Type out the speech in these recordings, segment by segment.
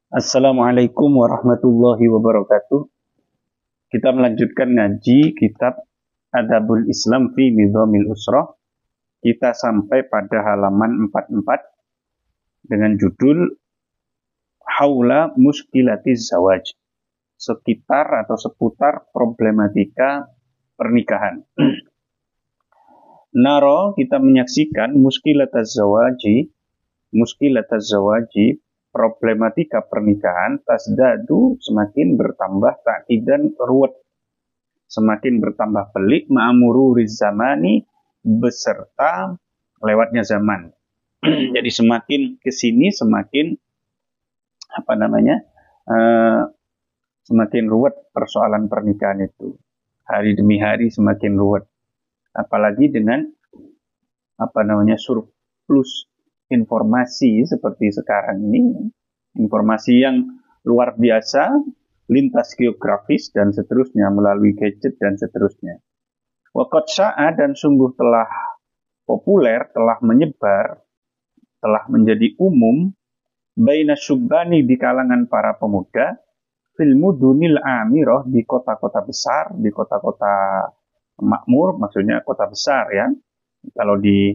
Assalamualaikum warahmatullahi wabarakatuh. Kita melanjutkan ngaji kitab Adabul Islam fi Nizamil Usrah. Kita sampai pada halaman 44 dengan judul Haula Muskilatiz Zawaj. Sekitar atau seputar problematika pernikahan. Naro, kita menyaksikan muskilataz zawaji, problematika pernikahan tasdadu, semakin bertambah takidan ruwet, semakin bertambah pelik ma'amuru rizamani, beserta lewatnya zaman. Jadi semakin kesini semakin semakin ruwet persoalan pernikahan itu. Hari demi hari semakin ruwet. Apalagi dengan surplus informasi seperti sekarang ini, informasi yang luar biasa, lintas geografis dan seterusnya, melalui gadget dan seterusnya. Waqad sya'a, dan sungguh telah populer, telah menyebar, telah menjadi umum, baina syubbani, di kalangan para pemuda, fil mudunil amirah, di kota-kota besar, di kota-kota makmur, maksudnya kota besar ya. Kalau di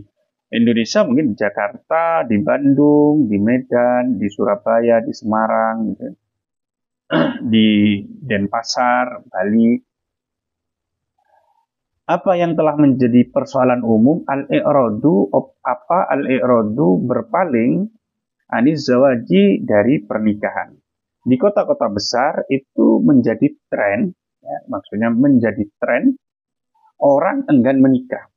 Indonesia mungkin di Jakarta, di Bandung, di Medan, di Surabaya, di Semarang, gitu. Di Denpasar, Bali. Apa yang telah menjadi persoalan umum? Al-i'radu berpaling aniz zawaji, dari pernikahan. Di kota-kota besar itu menjadi tren, ya, maksudnya menjadi tren orang enggan menikah.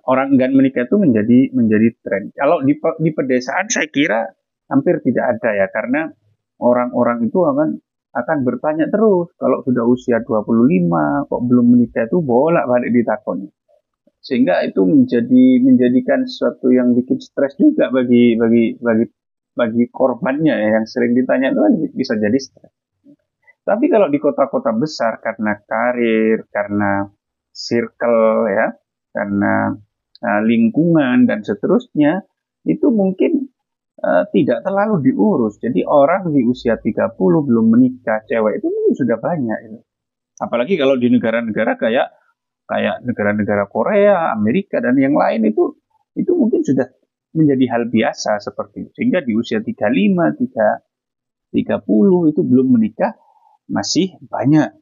Orang enggan menikah itu menjadi tren. Kalau di pedesaan saya kira hampir tidak ada ya, karena orang-orang itu akan bertanya terus, kalau sudah usia 25 kok belum menikah, itu bolak-balik ditakoni. Sehingga itu menjadikan sesuatu yang bikin stres juga bagi korbannya ya, yang sering ditanya itu kan bisa jadi stres. Tapi kalau di kota-kota besar, karena karir, karena circle ya, karena lingkungan dan seterusnya, itu mungkin tidak terlalu diurus. Jadi orang di usia 30 belum menikah, cewek itu mungkin sudah banyak itu. Apalagi kalau di negara-negara kayak negara-negara Korea, Amerika dan yang lain, itu mungkin sudah menjadi hal biasa seperti itu. Sehingga di usia 35, 30 itu belum menikah masih banyak.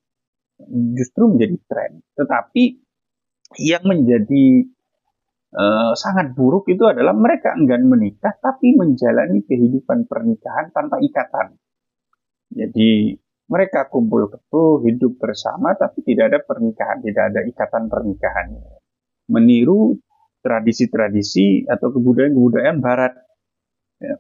Justru menjadi tren. Tetapi yang menjadi sangat buruk itu adalah mereka enggan menikah tapi menjalani kehidupan pernikahan tanpa ikatan. Jadi mereka kumpul kebo, hidup bersama tapi tidak ada pernikahan, tidak ada ikatan pernikahan. Meniru tradisi-tradisi atau kebudayaan-kebudayaan barat. Ya.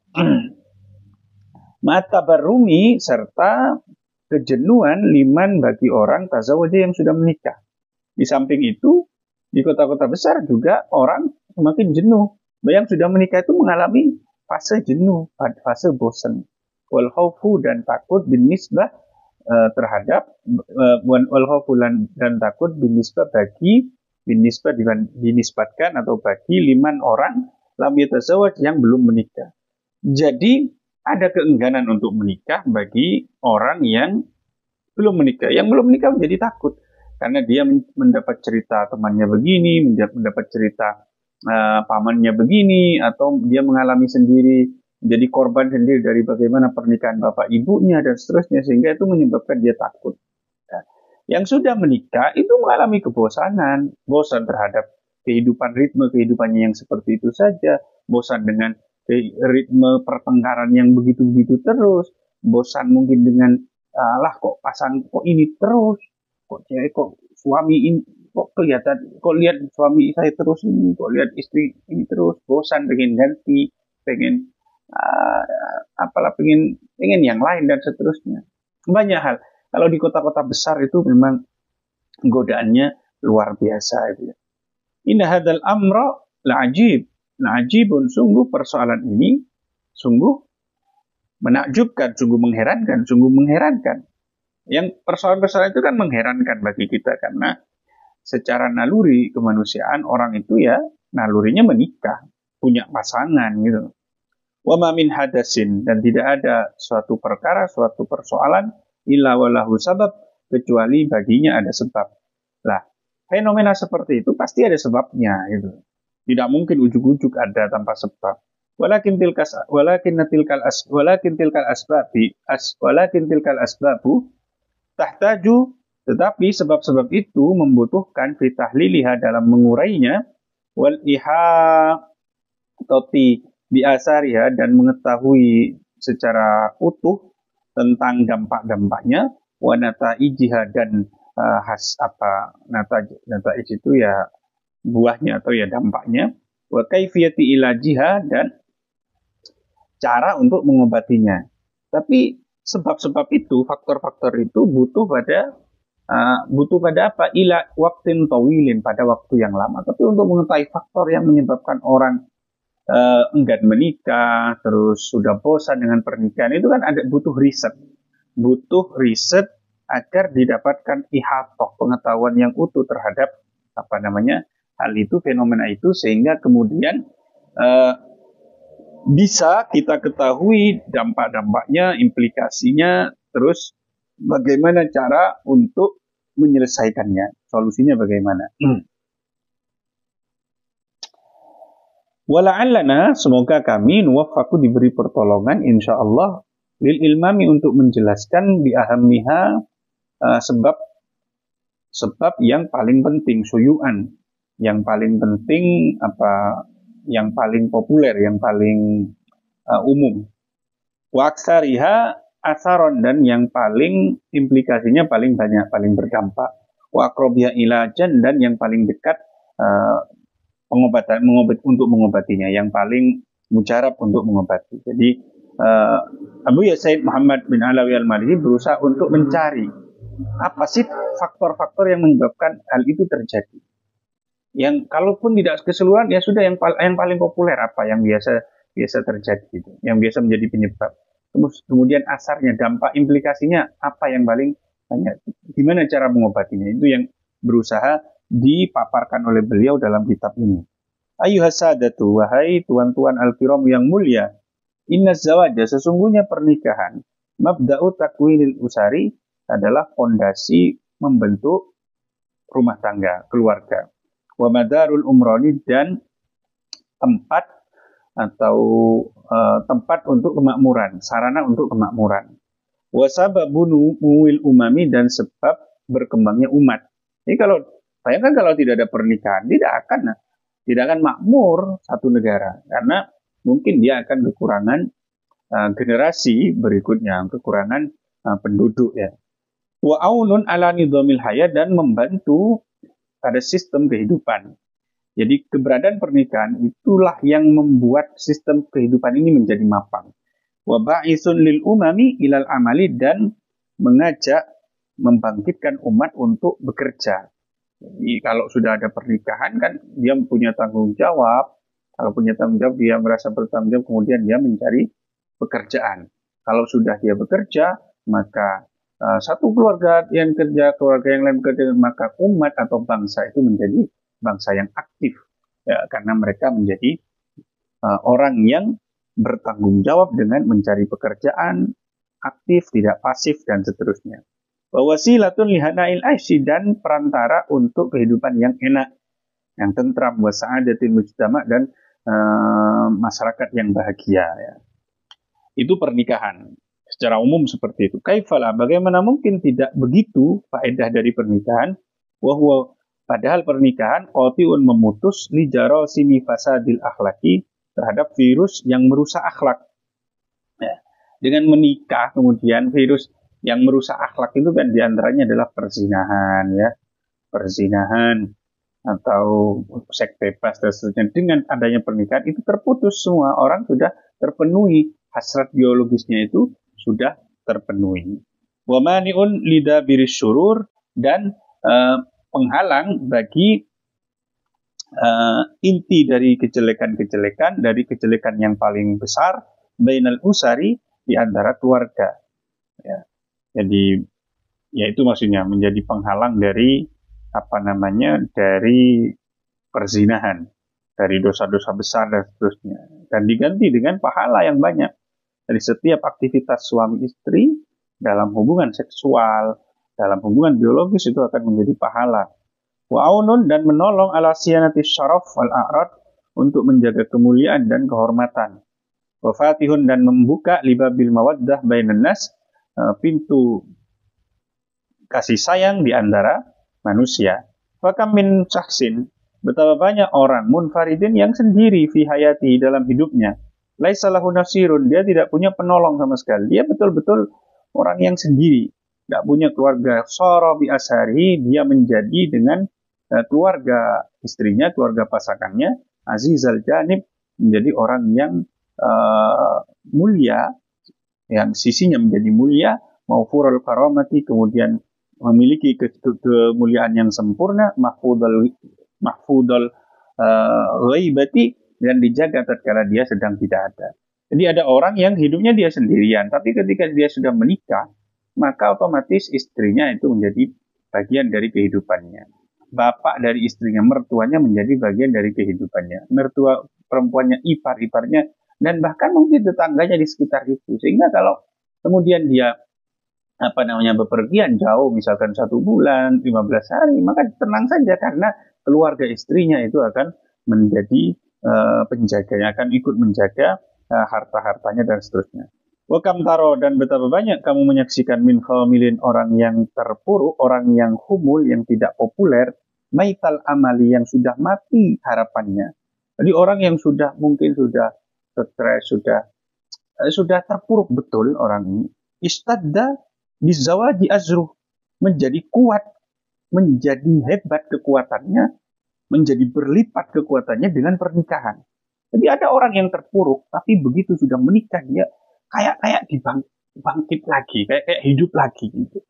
Ma'atabarrumi, serta kejenuhan liman, bagi orang tazawaja yang sudah menikah. Di samping itu, di kota-kota besar juga orang semakin jenuh. Yang sudah menikah itu mengalami fase jenuh, fase bosan. Wal khawfu, dan takut binisbah terhadap wal khawfu dan takut dinisbatkan atau bagi liman orang lam yatazawaj, yang belum menikah. Jadi ada keengganan untuk menikah bagi orang yang belum menikah. Yang belum menikah menjadi takut. Karena dia mendapat cerita temannya begini, mendapat cerita pamannya begini, atau dia mengalami sendiri, menjadi korban sendiri dari bagaimana pernikahan bapak ibunya dan seterusnya, sehingga itu menyebabkan dia takut. Nah, yang sudah menikah itu mengalami kebosanan, bosan terhadap ritme kehidupannya yang seperti itu saja, bosan dengan ritme pertengkaran yang begitu-begitu terus, bosan mungkin dengan kok ini terus, kok suami ini kok lihat suami saya terus ini, kok lihat istri ini terus, bosan, pengen ganti, pengen pengen yang lain dan seterusnya. Banyak hal. Kalau di kota-kota besar itu memang godaannya luar biasa itu. Inna hadzal amra la'ajibun, sungguh persoalan ini sungguh menakjubkan, sungguh mengherankan. Yang persoalan-persoalan itu kan mengherankan bagi kita, karena secara naluri kemanusiaan orang itu ya nalurinya menikah, punya pasangan gitu. Wa ma min hadasin, dan tidak ada suatu perkara, suatu persoalan illa walahu sabab, kecuali baginya ada sebab. Lah, fenomena seperti itu pasti ada sebabnya gitu. Tidak mungkin ujuk-ujuk ada tanpa sebab. Walakin tilkal asbabu tahtaju, tetapi sebab-sebab itu membutuhkan fitahliliha, dalam mengurainya, wal ihatoti biasariha, dan mengetahui secara utuh tentang dampak-dampaknya, wa nataijiha, dan nataij itu ya buahnya atau ya dampaknya, wa kaifiyati ilajiha, dan cara untuk mengobatinya. Tapi sebab-sebab itu, faktor-faktor itu butuh pada apa? Ila waktin tawilin, pada waktu yang lama. Tapi untuk mengetahui faktor yang menyebabkan orang enggan menikah, terus sudah bosan dengan pernikahan, itu kan butuh riset agar didapatkan ihatoh, pengetahuan yang utuh terhadap hal itu, fenomena itu, sehingga kemudian bisa kita ketahui dampak-dampaknya, implikasinya, terus bagaimana cara untuk menyelesaikannya, solusinya bagaimana. Wala'allana, semoga kami nuwaffaku, diberi pertolongan insyaallah, lil ilmami, untuk menjelaskan biahammiha, sebab yang paling penting, suyu'an, yang paling penting, yang paling populer, yang paling umum. Wa aksariha asaron, dan yang paling implikasinya paling banyak, paling berdampak. Wa aqrabiha ilajan, dan yang paling dekat untuk mengobatinya, yang paling mujarab untuk mengobati. Jadi Abu Said Muhammad bin Alawi al-Maliki berusaha untuk mencari apa sih faktor-faktor yang menyebabkan hal itu terjadi. Yang kalaupun tidak keseluruhan, ya sudah yang paling populer apa yang biasa terjadi itu, yang biasa menjadi penyebab. Kemudian asarnya, dampak implikasinya apa yang paling banyak, gimana cara mengobatinya, itu yang berusaha dipaparkan oleh beliau dalam kitab ini. Ayyuhasadatu, wahai tuan-tuan al-kiram yang mulia, inna zawaja, sesungguhnya pernikahan, mabda'u takwinil usari, adalah fondasi membentuk rumah tangga, keluarga. Wa madarul umroni, dan tempat untuk kemakmuran, sarana untuk kemakmuran. Wa sababun muwil umami, dan sebab berkembangnya umat. Jadi bayangkan kalau tidak ada pernikahan, tidak akan makmur satu negara, karena mungkin dia akan kekurangan generasi berikutnya, kekurangan penduduk ya. Wa aunun ala nidhamil hayat, dan membantu pada sistem kehidupan. Jadi keberadaan pernikahan itulah yang membuat sistem kehidupan ini menjadi mapan. Wa ba'isun lil umami ilal amali, dan mengajak, membangkitkan umat untuk bekerja. Jadi kalau sudah ada pernikahan kan dia punya tanggung jawab. Kalau punya tanggung jawab, dia merasa bertanggung jawab, kemudian dia mencari pekerjaan. Kalau sudah dia bekerja, maka satu keluarga yang kerja, keluarga yang lain bekerja, maka umat atau bangsa itu menjadi bangsa yang aktif, ya, karena mereka menjadi orang yang bertanggung jawab dengan mencari pekerjaan, aktif, tidak pasif, dan seterusnya. Wasilatun lihanail aisy, dan perantara untuk kehidupan yang enak, yang tentram, wa sa'adatil mujtama, dan masyarakat yang bahagia ya. Itu pernikahan secara umum seperti itu. Kaifala, bagaimana mungkin tidak begitu faedah dari pernikahan? Wahwa, padahal pernikahan qati'un, memutus li jarasimi fasadil akhlaki, terhadap virus yang merusak akhlak. Ya. Dengan menikah kemudian virus yang merusak akhlak itu kan diantaranya adalah perzinahan ya. Perzinahan atau seks bebas dan seterusnya. Dengan adanya pernikahan itu terputus semua, orang sudah terpenuhi, hasrat biologisnya itu sudah terpenuhi. Wa mani'un lidabiris syurur, dan penghalang bagi inti dari kejelekan-kejelekan, dari kejelekan yang paling besar, bainal usari, di antara keluarga. Ya. Jadi ya itu maksudnya menjadi penghalang dari dari perzinahan, dari dosa-dosa besar dan seterusnya. dan diganti dengan pahala yang banyak. Dari setiap aktivitas suami istri dalam hubungan seksual, dalam hubungan biologis itu akan menjadi pahala. Wa'aunun dan menolong ala siyanati syaraf wal a'rad untuk menjaga kemuliaan dan kehormatan. Wafatihun dan membuka libabil mawaddah bainan nas, pintu kasih sayang di antara manusia. Fakam min syahsin, betapa banyak orang munfaridin yang sendiri fi hayati dalam hidupnya. Laisa lahu nasirun, dia tidak punya penolong sama sekali. Dia betul-betul orang yang sendiri, tidak punya keluarga. Sara bi ashari, dia menjadi dengan keluarga istrinya, keluarga pasangannya, azizal janib, menjadi orang yang mulia, yang sisinya menjadi mulia, maufurul karamati, kemudian memiliki kemuliaan yang sempurna, mahfudul ghaibati, dan dijaga tatkala dia sedang tidak ada. Jadi ada orang yang hidupnya dia sendirian, tapi ketika dia sudah menikah, maka otomatis istrinya itu menjadi bagian dari kehidupannya. Bapak dari istrinya, mertuanya menjadi bagian dari kehidupannya. Mertua perempuannya, ipar-iparnya, dan bahkan mungkin tetangganya di sekitar itu. Sehingga kalau kemudian dia bepergian jauh, misalkan 1 bulan, 15 hari, maka tenang saja karena keluarga istrinya itu akan menjadi penjaganya, akan ikut menjaga harta-hartanya dan seterusnya. Wakam taro, dan betapa banyak kamu menyaksikan min khamilin, orang yang terpuruk, orang yang humul, yang tidak populer, maital amali, yang sudah mati harapannya. Jadi orang yang mungkin sudah stres, sudah terpuruk betul orang ini. Istadda bizawaji azruh, menjadi kuat, menjadi hebat kekuatannya, menjadi berlipat kekuatannya dengan pernikahan. Jadi ada orang yang terpuruk, tapi begitu sudah menikah dia kayak dibangkit lagi, kayak hidup lagi gitu.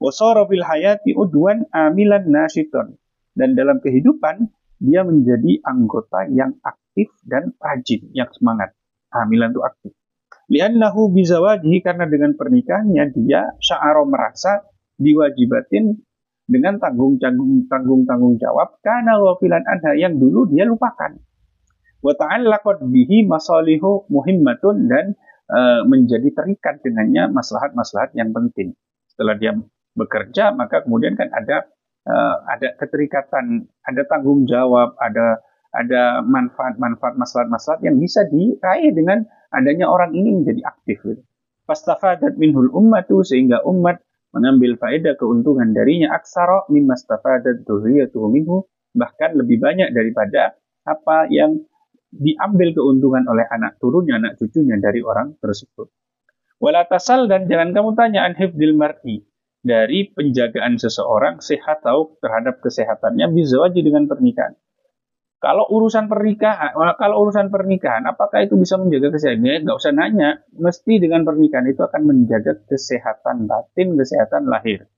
Wasara fil hayati udwan amilan nasyiton, dan dalam kehidupan dia menjadi anggota yang aktif dan rajin, yang semangat. Amilan itu aktif. Li'annahu bizawajihi, karena dengan pernikahannya dia sya'ara, merasa diwajibatin dengan tanggung jawab, karena wafilan anha, yang dulu dia lupakan. Wa ta'allaqat bihi masalihu muhimmatun, dan menjadi terikat dengannya maslahat-maslahat yang penting. Setelah dia bekerja, maka kemudian kan ada keterikatan, ada tanggung jawab, ada manfaat-manfaat, maslahat-maslahat yang bisa diraih dengan adanya orang ini menjadi aktif. Fastafadat minhul ummatu, sehingga umat mengambil faedah keuntungan darinya, aksara mimma stafadat dzurriyyatuhu minhu, bahkan lebih banyak daripada apa yang diambil keuntungan oleh anak turunnya, anak cucunya dari orang tersebut. Wala tasal, dan jangan kamu tanya an hifdzil mar'i, dari penjagaan seseorang sehat atau terhadap kesehatannya, bizawaji, dengan pernikahan. Kalau urusan pernikahan, apakah itu bisa menjaga kesehatannya? Nggak usah nanya, mesti dengan pernikahan itu akan menjaga kesehatan batin, kesehatan lahir.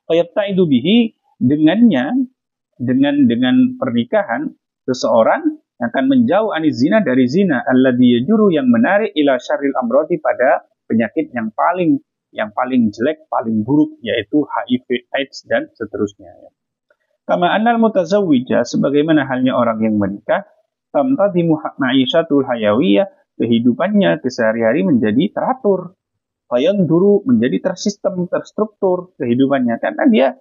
Fayabta'idu bihi, dengan pernikahan seseorang akan menjauh anis zina, dari zina, alladhi yajuru, yang menarik, ila syarril amrodi, pada penyakit yang paling jelek, paling buruk, yaitu HIV, AIDS, dan seterusnya. Kama annal mutazawwija, sebagaimana halnya orang yang menikah, tamtadimu ma'isyatul hayawiyah, kehidupannya kesehari-hari menjadi teratur. Fayanduru, menjadi tersistem, terstruktur kehidupannya. Karena dia,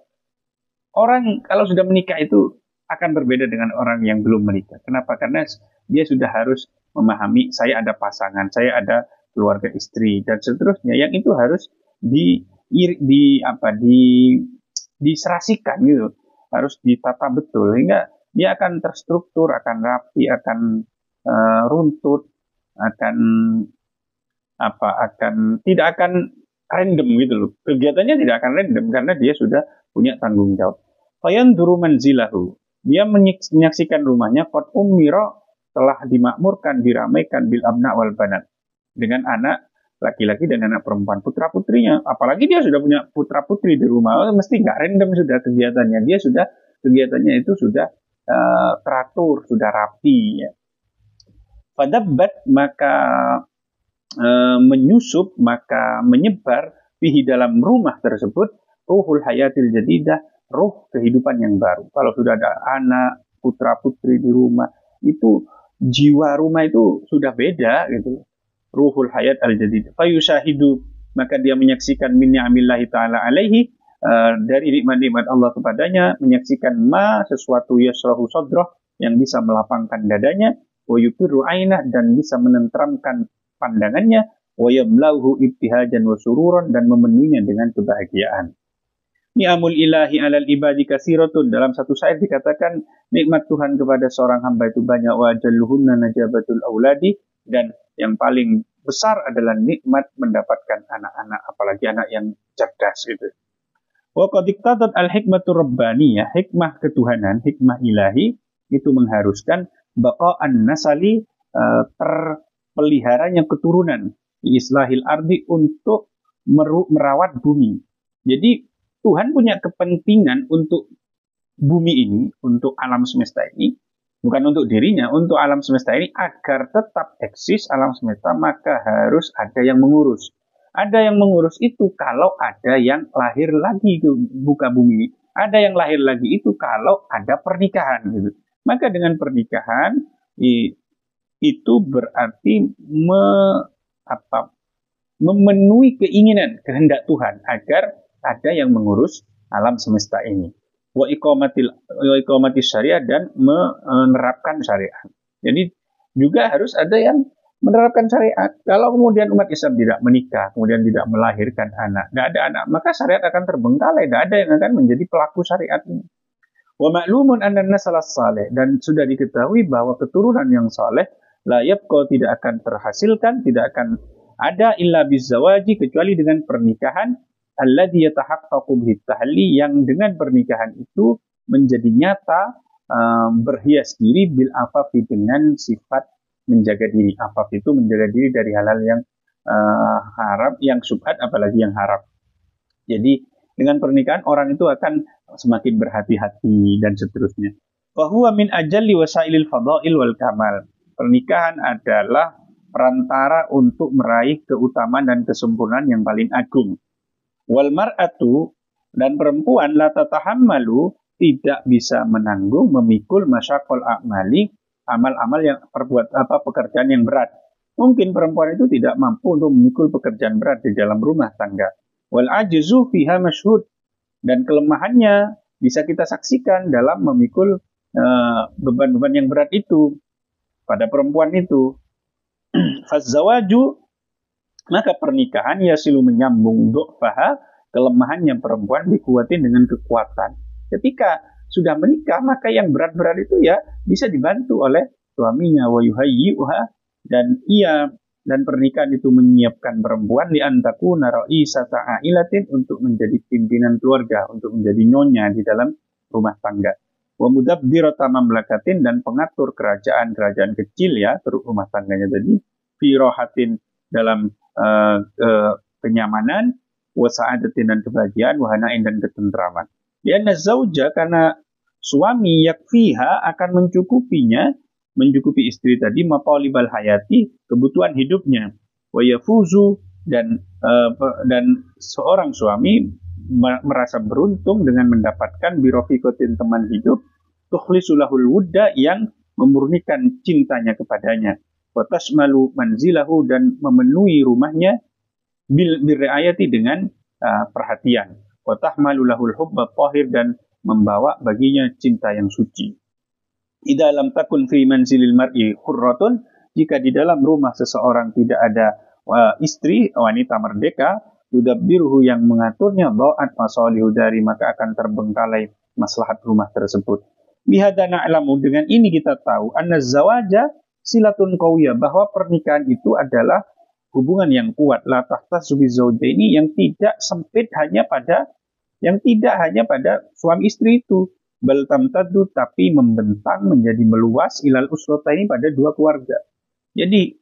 orang kalau sudah menikah itu akan berbeda dengan orang yang belum menikah. Kenapa? Karena dia sudah harus memahami, saya ada pasangan, saya ada keluarga istri, dan seterusnya, yang itu harus diserasikan gitu, harus ditata betul, sehingga dia akan terstruktur, akan rapi, akan runtut, tidak akan random gitu loh. Kegiatannya tidak akan random karena dia sudah punya tanggung jawab. Fayanduru manzilahu, dia menyaksikan rumahnya, qad ummira, telah dimakmurkan, diramaikan, bil abna wal banat, dengan anak laki-laki dan anak perempuan, putra-putrinya. Apalagi dia sudah punya putra-putri di rumah, mesti nggak random sudah kegiatannya. Kegiatannya itu sudah teratur, sudah rapi. Ya. Fadabbat, maka menyusup, maka menyebar fihi, dalam rumah tersebut, ruhul hayatil jadidah, ruh kehidupan yang baru. Kalau sudah ada anak, putra-putri di rumah, itu jiwa rumah itu sudah beda gitu. Ruhul hayat al-jadid. Fayushahidu, maka dia menyaksikan min ni'amillahi ta'ala alaihi, dari nikmat-nikmat Allah kepadanya, menyaksikan sesuatu yasrahu sadroh, yang bisa melapangkan dadanya, wa yuqirru ainah, dan bisa menenteramkan pandangannya, wa yamlauhu ibtihajan wa sururan, dan memenuhinya dengan kebahagiaan. Ni'amul ilahi alal ibadi kasiratun, dalam satu syair dikatakan nikmat Tuhan kepada seorang hamba itu banyak, wa jalluhunna najabatul auladi, dan yang paling besar adalah nikmat mendapatkan anak-anak, apalagi anak yang cerdas gitu. Wa qad iqtadat al-hikmatur rabbaniyah, hikmah ketuhanan, hikmah ilahi itu mengharuskan baqa'an nasali, terpeliharanya keturunan, islahil ardi, untuk merawat bumi. Jadi Tuhan punya kepentingan untuk bumi ini, untuk alam semesta ini, bukan untuk dirinya, untuk alam semesta ini, agar tetap eksis alam semesta, maka harus ada yang mengurus. Ada yang mengurus itu kalau ada yang lahir lagi ke muka bumi. Ada yang lahir lagi itu kalau ada pernikahan gitu. Maka dengan pernikahan itu berarti memenuhi keinginan, kehendak Tuhan agar ada yang mengurus alam semesta ini. Wa iqamatis syariah, dan menerapkan syariat. Jadi juga harus ada yang menerapkan syariat. Kalau kemudian umat Islam tidak menikah, kemudian tidak melahirkan anak, tidak ada anak, maka syariat akan terbengkalai. Tidak ada yang akan menjadi pelaku syariat ini. Wa ma'lumun anna nasal saleh, dan sudah diketahui bahwa keturunan yang saleh la yabqa, tidak akan terhasilkan, tidak akan ada illa bizzawaji, kecuali dengan pernikahan, alladhi yatahaqqaqu bihi tahalli, yang dengan pernikahan itu menjadi nyata berhias diri bil afafi, dengan sifat menjaga diri. Afaf itu menjaga diri dari hal-hal yang haram, yang syubhat, apalagi yang haram. Jadi dengan pernikahan orang itu akan semakin berhati-hati dan seterusnya. Wa huwa min ajalli wasailil fadail wal kamal. Pernikahan adalah perantara untuk meraih keutamaan dan kesempurnaan yang paling agung. Wal mar'atu, dan perempuan, la tatahammalu, tidak bisa menanggung, memikul masyaqqal a'mali, amal-amal yang pekerjaan yang berat. Mungkin perempuan itu tidak mampu untuk memikul pekerjaan berat di dalam rumah tangga. Wal ajzu fiha masyhud, dan kelemahannya bisa kita saksikan dalam memikul beban-beban yang berat itu pada perempuan itu. Fazawaju, maka pernikahan yasilu menyambung du'faha, kelemahannya perempuan, dikuatin dengan kekuatan. Ketika sudah menikah, maka yang berat-berat itu ya bisa dibantu oleh suaminya. Wa yuhayyi'uha, dan pernikahan itu menyiapkan perempuan li antakuna ra'isata ailatin, untuk menjadi pimpinan keluarga, untuk menjadi nyonya di dalam rumah tangga. Wa mudabbirata mamlakatin, dan pengatur kerajaan kecil ya, rumah tangganya tadi, fi rahatin, dalam kenyamanan, wa sa'adatin, dan kebahagiaan, wa hana'in, dan ketentraman. Lianna zauja, karena suami, yakfiha, akan mencukupi istri tadi, matalibal hayati, kebutuhan hidupnya, wa yafuzu, dan seorang suami merasa beruntung dengan mendapatkan birofikotin, teman hidup, tukhlisulahul wudda, yang memurnikan cintanya kepadanya, wa tashmalu manzilahu, dan memenuhi rumahnya, birriayati, dengan perhatian, wa tahmalu lahul hubba tahir, dan membawa baginya cinta yang suci. Idza lam takun fi manzilil mar'i hurratun, jika di dalam rumah seseorang tidak ada istri, wanita merdeka, yudabbiruhu, yang mengaturnya, dha'at masalihu dari, maka akan terbengkalai maslahat rumah tersebut. Bihadza na'lamu, dengan ini kita tahu, anna zawaja silatun qawiyah, bahwa pernikahan itu adalah hubungan yang kuat, la tahtasu bizaujaini, yang tidak sempit hanya pada suami istri itu, bal tamtaddu, tapi membentang menjadi meluas, ilal usrataini, pada dua keluarga. Jadi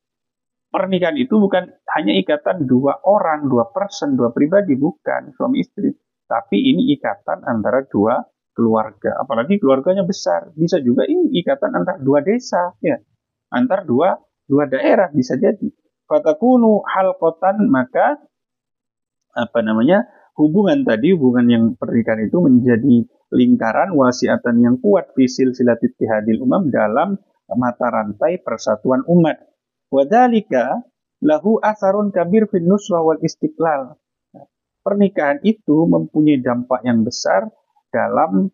pernikahan itu bukan hanya ikatan dua orang, dua pribadi, bukan suami istri, tapi ini ikatan antara dua keluarga, apalagi keluarganya besar. Bisa juga ini ikatan antar dua desa, ya, antar dua daerah bisa jadi. Fatakunu halqatan, maka hubungan yang pernikahan itu menjadi lingkaran wasiatan yang kuat, fisil silatit tihadil umam, dalam mata rantai persatuan umat. Wadzalika lahu asarun kabir fin nusrah wal istiqlal. Pernikahan itu mempunyai dampak yang besar dalam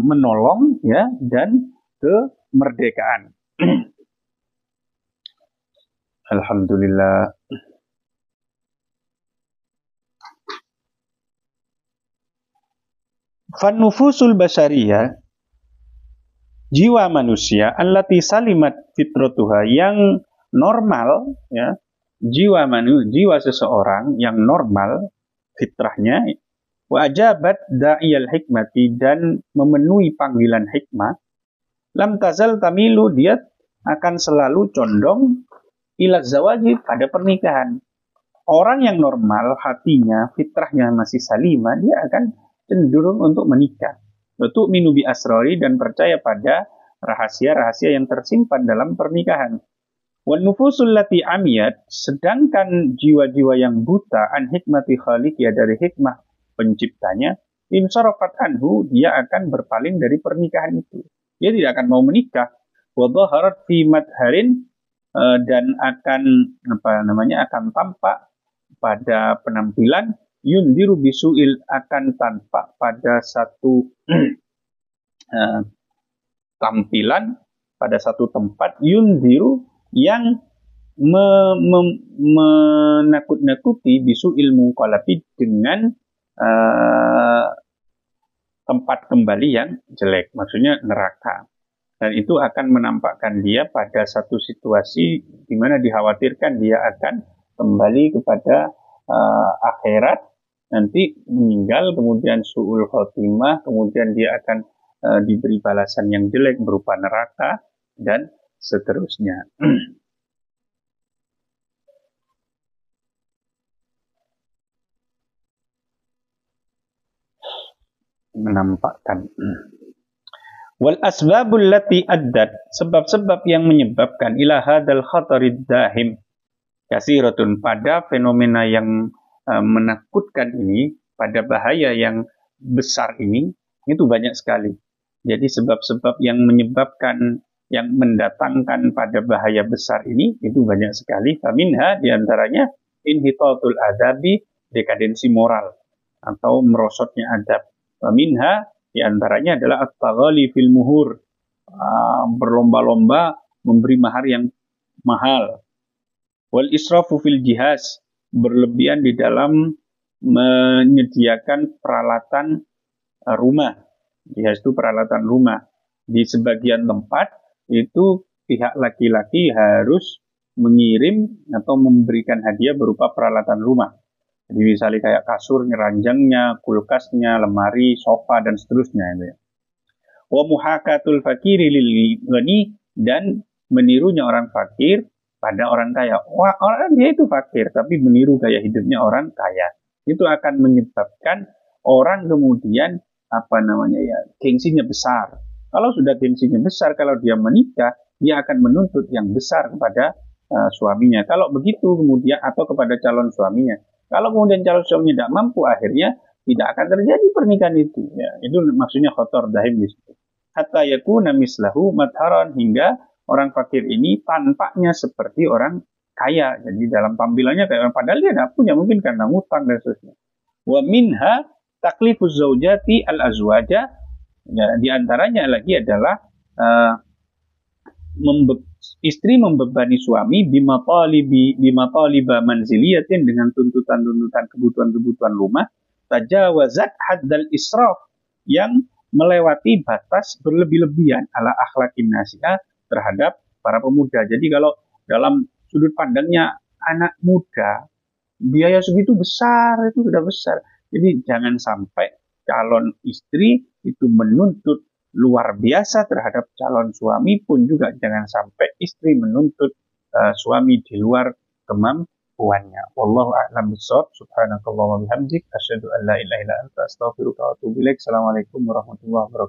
menolong ya dan kemerdekaan. Alhamdulillah. Fannufusul basyariyah, jiwa manusia, allati salimat fitratuha, yang normal ya, jiwa seseorang yang normal fitrahnya, wa ajabat da'iyal hikmati, dan memenuhi panggilan hikmah, lam tazal tamilu, dia akan selalu condong ila zawaji, pada pernikahan. Orang yang normal hatinya, fitrahnya masih salimah, dia akan cenderung untuk menikah. Untuk minubi asrori, dan percaya pada rahasia-rahasia yang tersimpan dalam pernikahan. Wan nufusul lati amiyat, sedangkan jiwa-jiwa yang buta an hikmati khaliqiyah, dari hikmah penciptanya, insarafat anhu, dia akan berpaling dari pernikahan itu. Dia tidak akan mau menikah. Wa dhaharat fi madharin, dan akan akan tampak pada penampilan, yundiru bisuil, akan tampak pada satu tampilan, pada satu tempat, yundiru, yang menakut-nakuti, bisu ilmu qalabi, dengan tempat kembali yang jelek, maksudnya neraka. Dan itu akan menampakkan dia pada satu situasi di mana dikhawatirkan dia akan kembali kepada akhirat, nanti meninggal, kemudian su'ul khotimah, kemudian dia akan diberi balasan yang jelek berupa neraka, dan seterusnya. Menampakkan. Wal asbabul lati addat, sebab-sebab yang menyebabkan ila hadal khatarid dahim kasiratun, pada fenomena yang menakutkan ini, pada bahaya yang besar ini, itu banyak sekali. Jadi sebab-sebab yang menyebabkan, yang mendatangkan pada bahaya besar ini, itu banyak sekali. Faminha, diantaranya inhitatul adabi, dekadensi moral atau merosotnya adab. Faminha, diantaranya adalah at-taghali fil muhur, berlomba-lomba memberi mahar yang mahal. Wal israfu fil jihaz, berlebihan di dalam menyediakan peralatan rumah. Jihaz itu peralatan rumah. Di sebagian tempat itu pihak laki-laki harus mengirim atau memberikan hadiah berupa peralatan rumah. Jadi misalnya kayak kasur, ranjangnya, kulkasnya, lemari, sofa, dan seterusnya. Wa muhakatul fakiri lil ghani, dan menirunya orang fakir pada orang kaya. Wah, orang dia itu fakir, tapi meniru gaya hidupnya orang kaya. Itu akan menyebabkan orang kemudian gengsinya besar. Kalau sudah gengsinya besar, kalau dia menikah, dia akan menuntut yang besar kepada suaminya. Kalau begitu kemudian, atau kepada calon suaminya. Kalau kemudian calon suaminya tidak mampu, akhirnya tidak akan terjadi pernikahan itu. Ya, itu maksudnya khotor dahim di situ. Hatta yakuna mislahu madharan, hingga orang fakir ini tampaknya seperti orang kaya. Jadi dalam tampilannya kayak orang, padahal dia tidak punya, mungkin karena ngutang dan seterusnya. Wa minha taklifuz zaujati al-azwaja, ya, diantaranya lagi adalah istri membebani suami bimataliba manziliyatin, dengan tuntutan-tuntutan kebutuhan-kebutuhan rumah, tajawazat haddal israf, yang melewati batas berlebih-lebihan ala akhlaqin nasiha, terhadap para pemuda. Jadi kalau dalam sudut pandangnya anak muda, biaya segitu besar, itu sudah besar. Jadi jangan sampai calon istri itu menuntut luar biasa terhadap calon suami, pun juga jangan sampai istri menuntut suami di luar kemampuannya. Wallahu a'lam bishawab. Subhanakallahumma wa bihamdik, asyhadu an la ilaha illa anta, astaghfiruka wa atubu ilaik. Assalamualaikum warahmatullahi wabarakatuh.